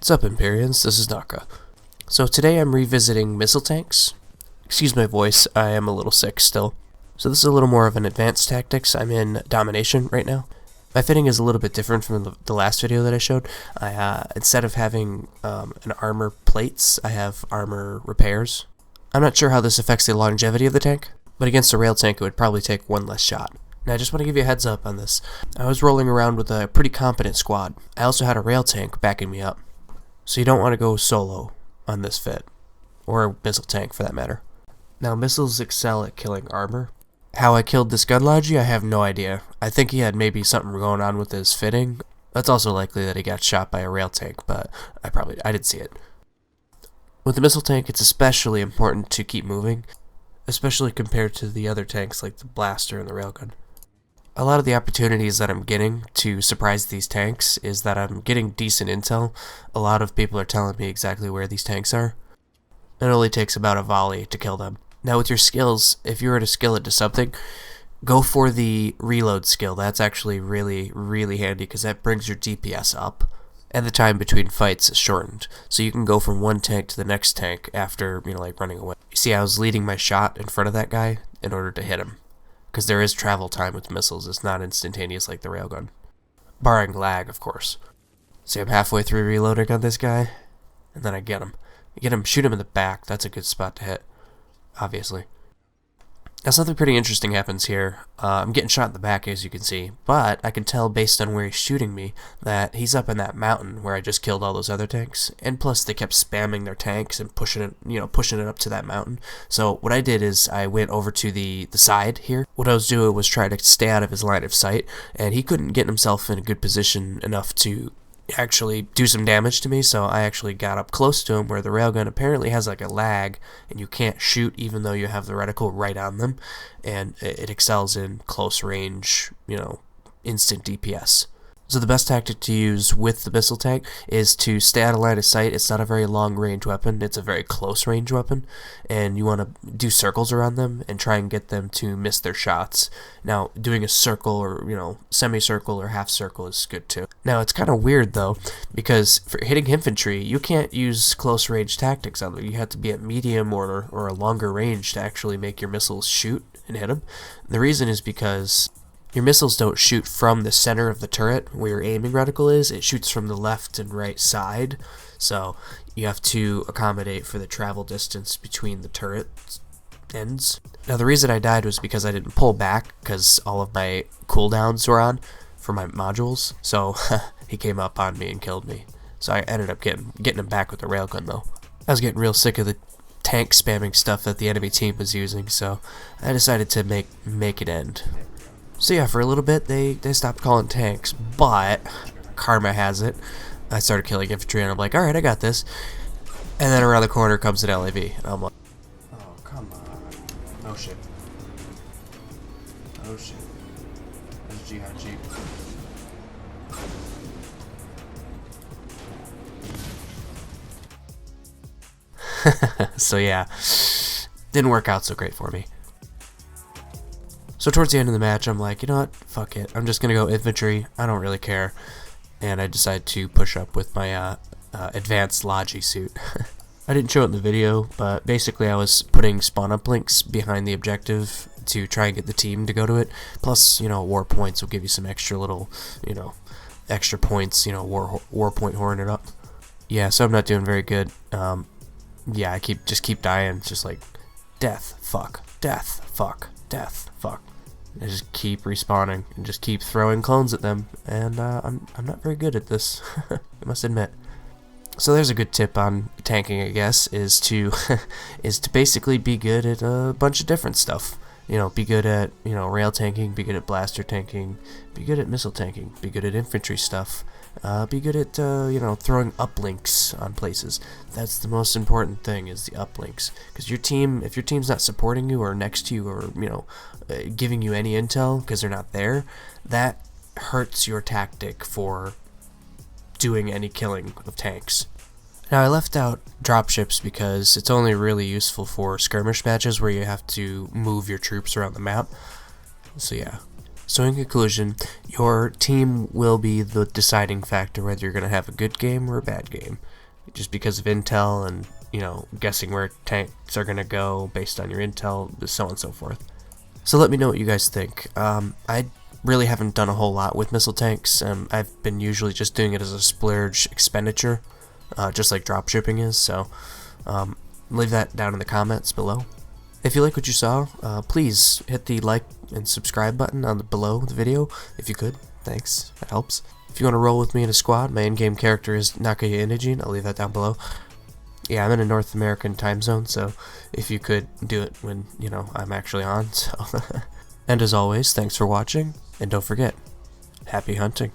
What's up, Empyreans? This is Naka. So today I'm revisiting missile tanks. Excuse my voice, I am a little sick still. So this is a little more of an advanced tactics. I'm in domination right now. My fitting is a little bit different from the last video that I showed. Instead of having an armor plates, I have armor repairs. I'm not sure how this affects the longevity of the tank, but against a rail tank it would probably take one less shot. Now I just want to give you a heads up on this. I was rolling around with a pretty competent squad. I also had a rail tank backing me up. So you don't want to go solo on this fit, or a missile tank for that matter. Now missiles excel at killing armor. How I killed this Gunloggi, I have no idea. I think he had maybe something going on with his fitting. That's also likely that he got shot by a rail tank, but I didn't see it. With the missile tank, it's especially important to keep moving, especially compared to the other tanks like the blaster and the railgun. A lot of the opportunities that I'm getting to surprise these tanks is that I'm getting decent intel. A lot of people are telling me exactly where these tanks are. It only takes about a volley to kill them. Now with your skills, if you were to skill it to something, go for the reload skill. That's actually really, really handy because that brings your DPS up. And the time between fights is shortened. So you can go from one tank to the next tank after, like running away. You see, I was leading my shot in front of that guy in order to hit him. Because there is travel time with missiles, it's not instantaneous like the railgun. Barring lag, of course. See, I'm halfway through reloading on this guy, and then I get him. Shoot him in the back, that's a good spot to hit, obviously. Now something pretty interesting happens here. I'm getting shot in the back, as you can see, but I can tell based on where he's shooting me that he's up in that mountain where I just killed all those other tanks, and plus they kept spamming their tanks and pushing it up to that mountain. So what I did is I went over to the side here. What I was doing was try to stay out of his line of sight, and he couldn't get himself in a good position enough to actually do some damage to me, so I actually got up close to him where the railgun apparently has like a lag and you can't shoot even though you have the reticle right on them, and it excels in close range, instant DPS. So the best tactic to use with the missile tank is to stay out of line of sight. It's not a very long range weapon, it's a very close range weapon, and you want to do circles around them and try and get them to miss their shots. Now, doing a circle or, semicircle or half circle is good too. Now, it's kind of weird though, because for hitting infantry, you can't use close range tactics on them. You have to be at medium or a longer range to actually make your missiles shoot and hit them. The reason is because your missiles don't shoot from the center of the turret where your aiming reticle is. It shoots from the left and right side, so you have to accommodate for the travel distance between the turret ends. Now the reason I died was because I didn't pull back because all of my cooldowns were on for my modules, so he came up on me and killed me. So I ended up getting him back with the railgun though. I was getting real sick of the tank spamming stuff that the enemy team was using, so I decided to make it end. So yeah, for a little bit, they stopped calling tanks, but karma has it. I started killing infantry, and I'm like, alright, I got this. And then around the corner comes an LAV, and I'm like, oh, come on. Oh, shit. Oh, shit. That's Jihad Jeep. So yeah, didn't work out so great for me. So towards the end of the match, I'm like, you know what, fuck it. I'm just going to go infantry. I don't really care. And I decide to push up with my advanced Logi suit. I didn't show it in the video, but basically I was putting spawn up links behind the objective to try and get the team to go to it. Plus, war points will give you some extra little, extra points, war point horn it up. Yeah, so I'm not doing very good. Yeah, I just keep dying. It's just like, death, fuck, death, fuck, death, fuck. I just keep respawning and just keep throwing clones at them, and I'm not very good at this, I must admit. So there's a good tip on tanking, I guess, is to basically be good at a bunch of different stuff. Be good at rail tanking, be good at blaster tanking, be good at missile tanking, be good at infantry stuff, be good at throwing uplinks on places. That's the most important thing, is the uplinks, because if your team's not supporting you or next to you or giving you any intel because they're not there, that hurts your tactic for doing any killing of tanks. Now I left out dropships because it's only really useful for skirmish matches where you have to move your troops around the map. So yeah. So in conclusion, your team will be the deciding factor whether you're going to have a good game or a bad game. just because of intel and, you know, guessing where tanks are going to go based on your intel, so on and so forth. So let me know what you guys think. I really haven't done a whole lot with missile tanks. I've been usually just doing it as a splurge expenditure, just like dropshipping is, so leave that down in the comments below. If you like what you saw, please hit the like and subscribe button below the video, if you could. Thanks, that helps. If you want to roll with me in a squad, my in-game character is Nakaya Indigene. I'll leave that down below. Yeah, I'm in a North American time zone, so if you could do it when, you know, I'm actually on, so. And as always, thanks for watching, and don't forget, happy hunting.